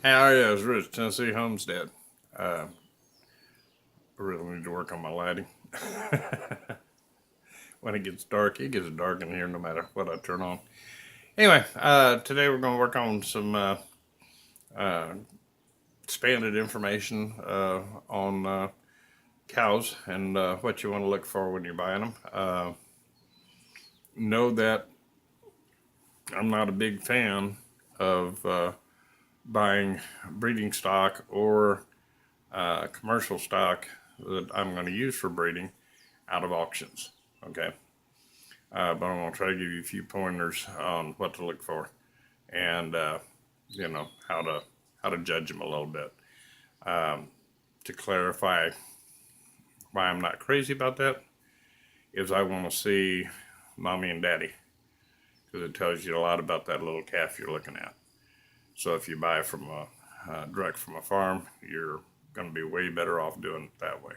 Hey, how are you? It's Rich, Tennessee Homestead. I really need to work on my lighting. When it gets dark in here no matter what I turn on. Anyway, today we're going to work on some uh, expanded information on cows and what you want to look for when you're buying them. Know that I'm not a big fan of buying breeding stock or commercial stock that I'm going to use for breeding out of auctions. Okay. But I'm going to try to give you a few pointers on what to look for and, how to judge them a little bit. To clarify why I'm not crazy about that is I want to see mommy and daddy, because it tells you a lot about that little calf you're looking at. So if you buy from direct from a farm, you're going to be way better off doing it that way.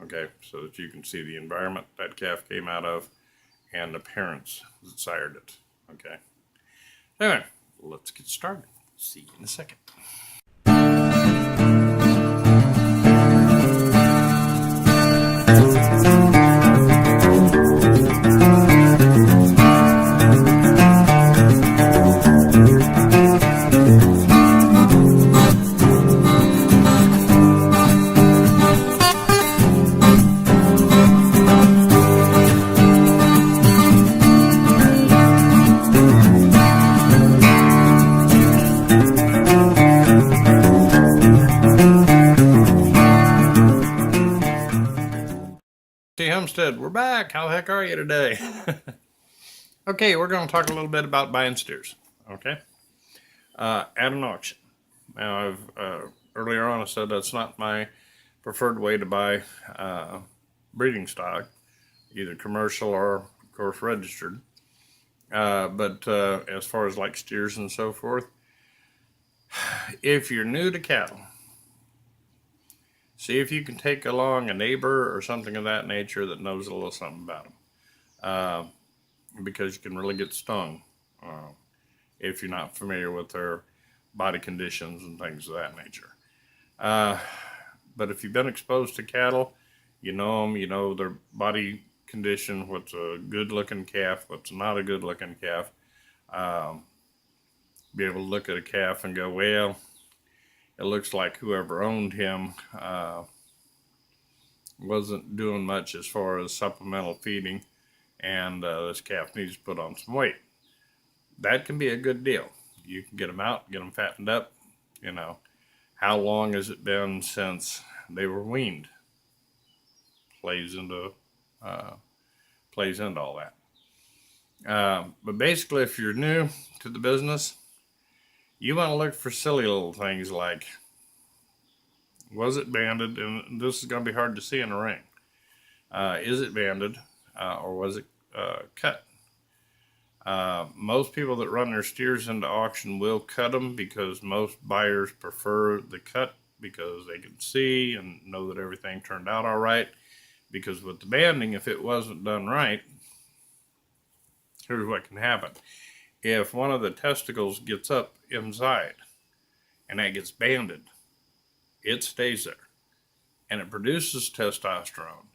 Okay, so that you can see the environment that calf came out of and the parents that sired it. Okay. Anyway, let's get started. See you in a second. Homestead, we're back. How the heck are you today? Okay, we're going to talk a little bit about buying steers. Okay, at an auction. Now, I've earlier on I said that's not my preferred way to buy breeding stock, either commercial or, of course, registered. But as far as like steers and so forth, if you're new to cattle, see if you can take along a neighbor or something of that nature that knows a little something about them, because you can really get stung if you're not familiar with their body conditions and things of that nature. But if you've been exposed to cattle, you know them, you know their body condition, what's a good-looking calf, what's not a good-looking calf. Be able to look at a calf and go, well, it looks like whoever owned him wasn't doing much as far as supplemental feeding, and this calf needs to put on some weight. That can be a good deal. You can get them out, get them fattened up. You know, how long has it been since they were weaned? Plays into all that. But basically, if you're new to the business, you want to look for silly little things like, was it banded? And this is going to be hard to see in the ring. Is it banded or was it cut? Most people that run their steers into auction will cut them, because most buyers prefer the cut because they can see and know that everything turned out all right. Because with the banding, if it wasn't done right, here's what can happen. If one of the testicles gets up inside and that gets banded, it stays there and it produces testosterone,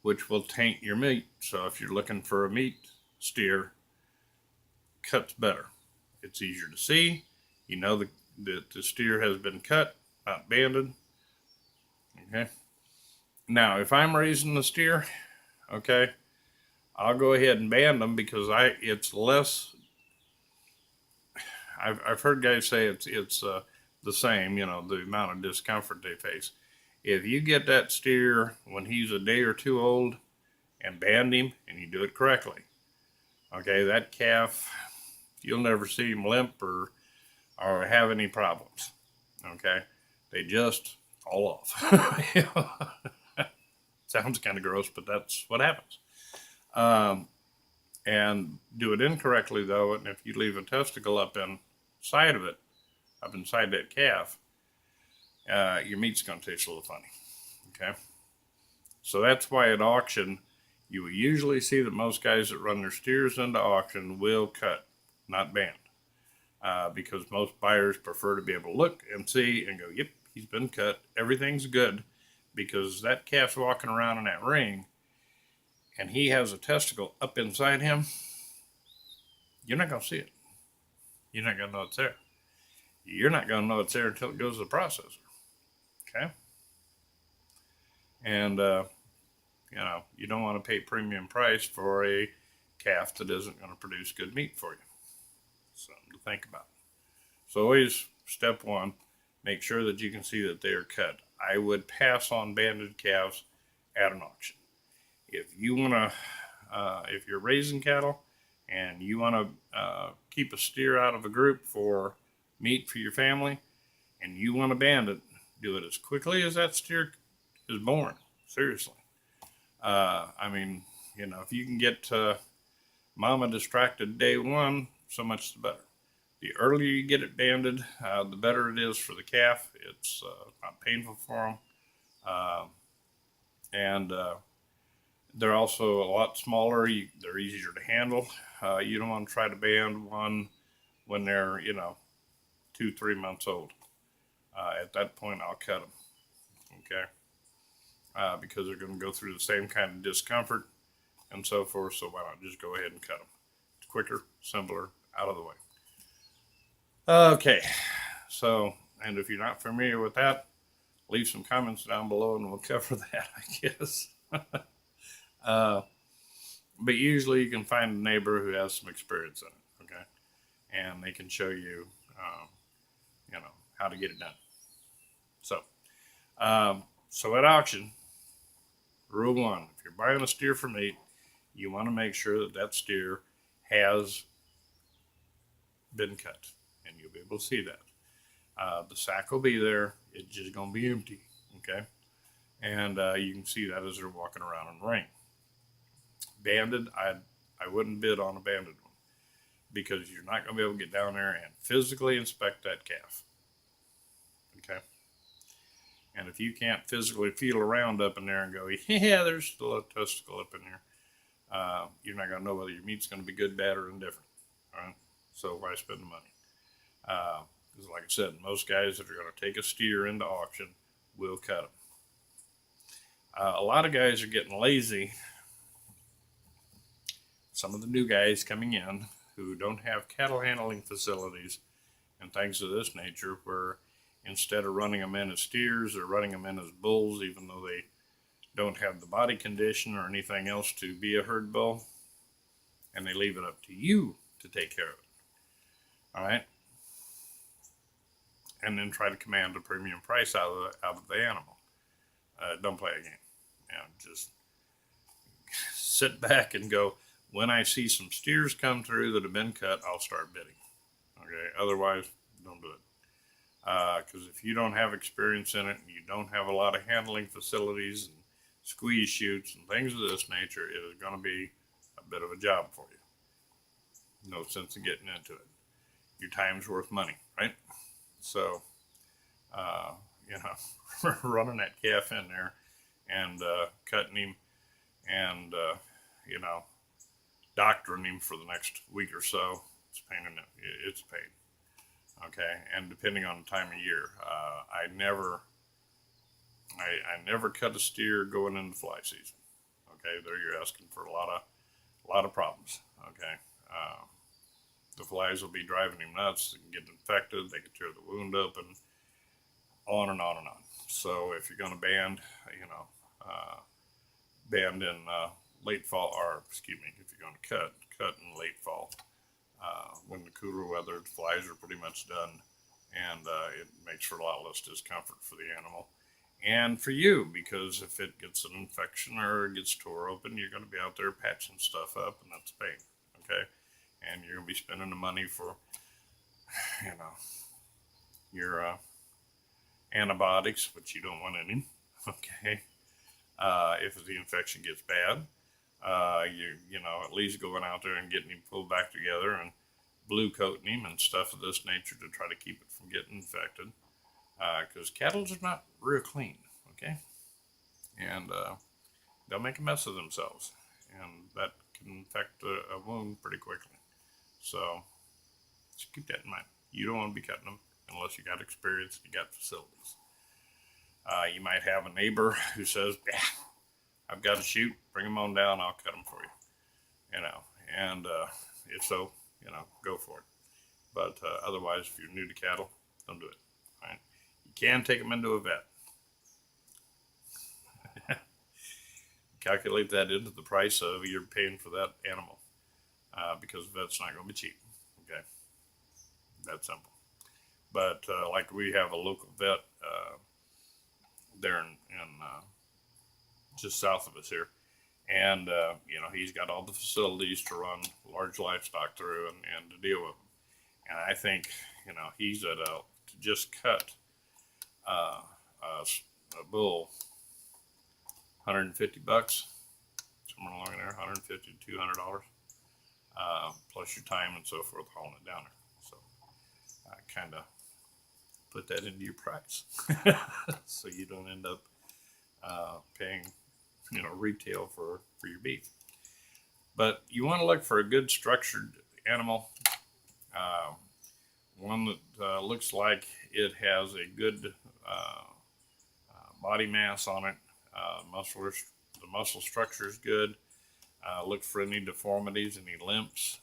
which will taint your meat. So if you're looking for a meat steer, cut's better. It's easier to see. You know that the steer has been cut, not banded. Okay. Now, if I'm raising the steer, okay, I'll go ahead and band them, because it's less. I've heard guys say it's the same, you know, the amount of discomfort they face. If you get that steer when he's a day or two old and band him, and you do it correctly, okay, that calf, you'll never see him limp or have any problems. Okay, they just fall off. Sounds kind of gross, but that's what happens. And do it incorrectly though, and if you leave a testicle up inside of it, up inside that calf, your meat's going to taste a little funny. Okay, so that's why at auction you will usually see that most guys that run their steers into auction will cut, not band. because most buyers prefer to be able to look and see and go, yep, he's been cut, everything's good, because that calf's walking around in that ring and he has a testicle up inside him, you're not going to see it. You're not going to know it's there. You're not going to know it's there until it goes to the processor. Okay? And, you don't want to pay premium price for a calf that isn't going to produce good meat for you. Something to think about. So always, step one, make sure that you can see that they are cut. I would pass on banded calves at an auction. If you want to, if you're raising cattle and you want to keep a steer out of a group for meat for your family, and you want to band it, do it as quickly as that steer is born. Seriously. If you can get mama distracted day one, so much the better. The earlier you get it banded, the better it is for the calf. It's not painful for them. And they're also a lot smaller. They're easier to handle. You don't want to try to band one when they're, 2-3 months old. At that point, I'll cut them. Okay? Because they're going to go through the same kind of discomfort and so forth. So why not just go ahead and cut them? It's quicker, simpler, out of the way. Okay, so, and if you're not familiar with that, leave some comments down below and we'll cover that, I guess. But usually you can find a neighbor who has some experience in it, okay? And they can show you, how to get it done. So at auction, rule one, if you're buying a steer for meat, you want to make sure that that steer has been cut, and you'll be able to see that. The sack will be there. It's just going to be empty, okay? And you can see that as they're walking around in the ring. Banded, I wouldn't bid on a banded one because you're not going to be able to get down there and physically inspect that calf, okay? And if you can't physically feel around up in there and go, yeah, there's still a testicle up in there, you're not going to know whether your meat's going to be good, bad, or indifferent. All right? So why spend the money? Because like I said, most guys that are going to take a steer into auction will cut them. A lot of guys are getting lazy. Some of the new guys coming in who don't have cattle handling facilities and things of this nature, where instead of running them in as steers, they're running them in as bulls, even though they don't have the body condition or anything else to be a herd bull, and they leave it up to you to take care of it. All right? And then try to command a premium price out of the animal. Don't play a game. Just sit back and go, when I see some steers come through that have been cut, I'll start bidding. Okay? Otherwise, don't do it. Because if you don't have experience in it, and you don't have a lot of handling facilities and squeeze chutes and things of this nature, it is going to be a bit of a job for you. No sense in getting into it. Your time's worth money, right? So, running that calf in there and cutting him and, doctoring him for the next week or so, it's a pain in it. It's a pain. Okay, and depending on the time of year, I never cut a steer going into fly season. Okay, there you're asking for a lot of problems. Okay, the flies will be driving him nuts. They can get infected. They can tear the wound open. On and on and on. So if you're going to band, band in late fall, or excuse me, if you're going to cut in late fall. When the cooler weather, the flies are pretty much done, and it makes for a lot less discomfort for the animal and for you, because if it gets an infection or it gets tore open, you're going to be out there patching stuff up, and that's pain, okay? And you're going to be spending the money for, your antibiotics, which you don't want any, okay? If the infection gets bad, at least going out there and getting him pulled back together and blue coating him and stuff of this nature to try to keep it from getting infected. Because cattle are not real clean, okay? And they'll make a mess of themselves, and that can infect a wound pretty quickly. So just keep that in mind. You don't want to be cutting them unless you got experience and you got facilities. You might have a neighbor who says, yeah, I've got to shoot, bring them on down, I'll cut them for you, and if so, go for it. But otherwise, if you're new to cattle, don't do it. Right? You can take them into a vet. Calculate that into the price of you're paying for that animal, because vet's not going to be cheap. Okay, that's simple. But like we have a local vet there in just south of us here, and he's got all the facilities to run large livestock through and to deal with them. And I think he's at to just cut a bull $150, somewhere along there, $150 to $200, plus your time and so forth hauling it down there. So I kind of put that into your price, so you don't end up paying retail for your beef. But you want to look for a good structured animal, one that looks like it has a good body mass on it. The muscle structure is good. Look for any deformities, any limps,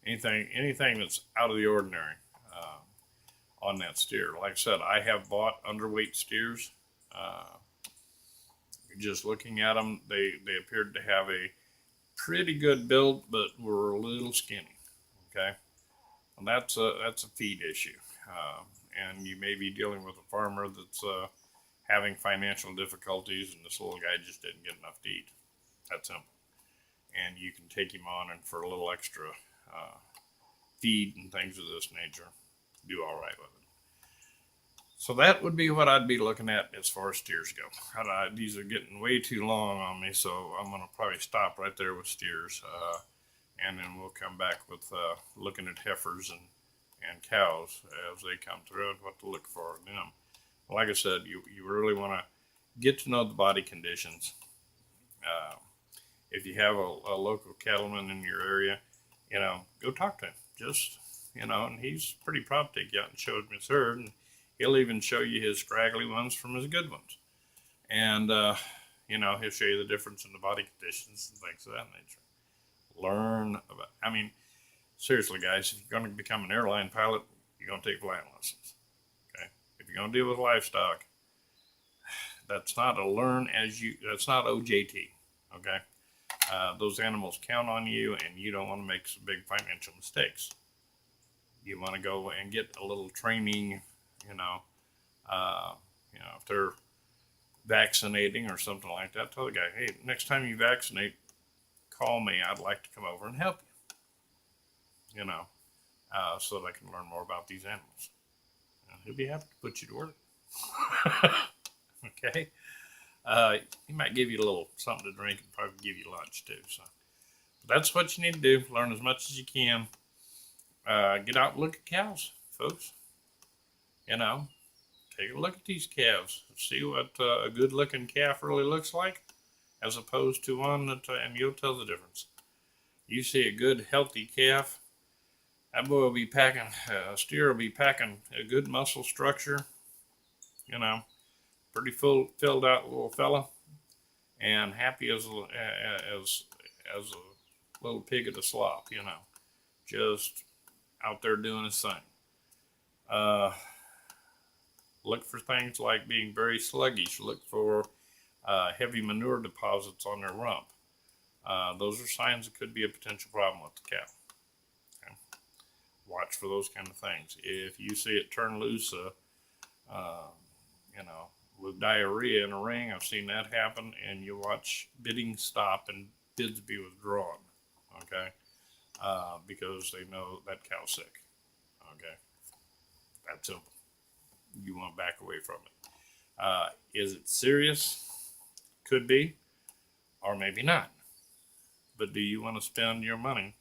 anything that's out of the ordinary on that steer. Like I said, I have bought underweight steers. Just looking at them, they appeared to have a pretty good build, but were a little skinny. Okay, and that's a feed issue, and you may be dealing with a farmer that's having financial difficulties, and this little guy just didn't get enough to eat. That's simple. And you can take him on and for a little extra feed and things of this nature, do all right with it. So that would be what I'd be looking at as far as steers go. These are getting way too long on me, so I'm going to probably stop right there with steers, and then we'll come back with looking at heifers and cows as they come through and what to look for in them. Like I said, you really want to get to know the body conditions. If you have a local cattleman in your area, go talk to him. Just, and he's pretty proud to take you out and show him his herd, and he'll even show you his scraggly ones from his good ones. And, he'll show you the difference in the body conditions and things of that nature. Learn about, seriously, guys, if you're going to become an airline pilot, you're going to take flying lessons. If you're going to deal with livestock, that's not that's not OJT, okay? Those animals count on you, and you don't want to make some big financial mistakes. You want to go and get a little training, if they're vaccinating or something like that, tell the guy, hey, next time you vaccinate, call me. I'd like to come over and help you, so that I can learn more about these animals. He'll be happy to put you to work. Okay. He might give you a little something to drink and probably give you lunch too. So but that's what you need to do. Learn as much as you can. Get out and look at cows, folks. Take a look at these calves. See what a good looking calf really looks like, as opposed to one that, and you'll tell the difference. You see a good healthy calf, that boy will be packing, a steer will be packing a good muscle structure, pretty filled out little fella, and happy as a little pig at a slop, just out there doing his thing. Look for things like being very sluggish. Look for heavy manure deposits on their rump. Those are signs it could be a potential problem with the cow. Watch for those kind of things. If you see it turn loose, with diarrhea in a ring, I've seen that happen, and you watch bidding stop and bids be withdrawn, okay? Because they know that cow's sick, okay? That's simple. You want to back away from it. Is it serious? Could be, or maybe not. But do you want to spend your money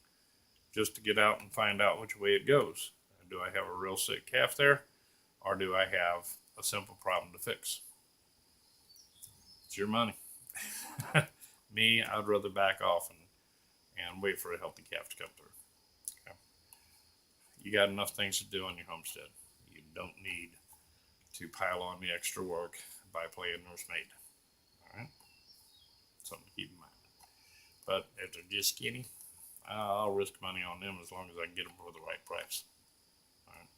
just to get out and find out which way it goes? Do I have a real sick calf there, or do I have a simple problem to fix? It's your money. Me, I'd rather back off and wait for a healthy calf to come through. Okay. you got enough things to do on your homestead. You don't need to pile on the extra work by playing nursemaid. All right, something to keep in mind. But if they're just skinny, I'll risk money on them as long as I can get them for the right price. All right,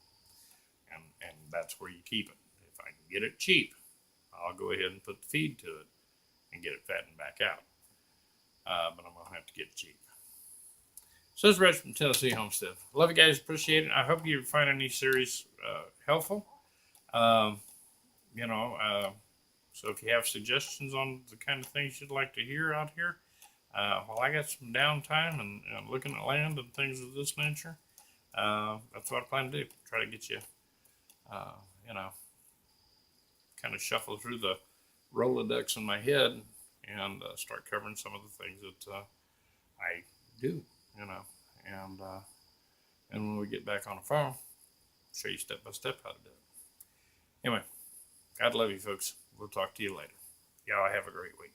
and that's where you keep it. If I can get it cheap, I'll go ahead and put the feed to it and get it fattened back out. But I'm gonna have to get it cheap. So this is Reg from Tennessee Homestead. Love you guys, appreciate it. I hope you're finding these series helpful. Um, so if you have suggestions on the kind of things you'd like to hear out here, while I got some downtime and looking at land and things of this nature, that's what I plan to do. Try to get you, kind of shuffle through the Rolodex in my head and start covering some of the things that I do, and when we get back on the farm, show you step by step how to do it. Anyway, God love you folks. We'll talk to you later. Y'all have a great week.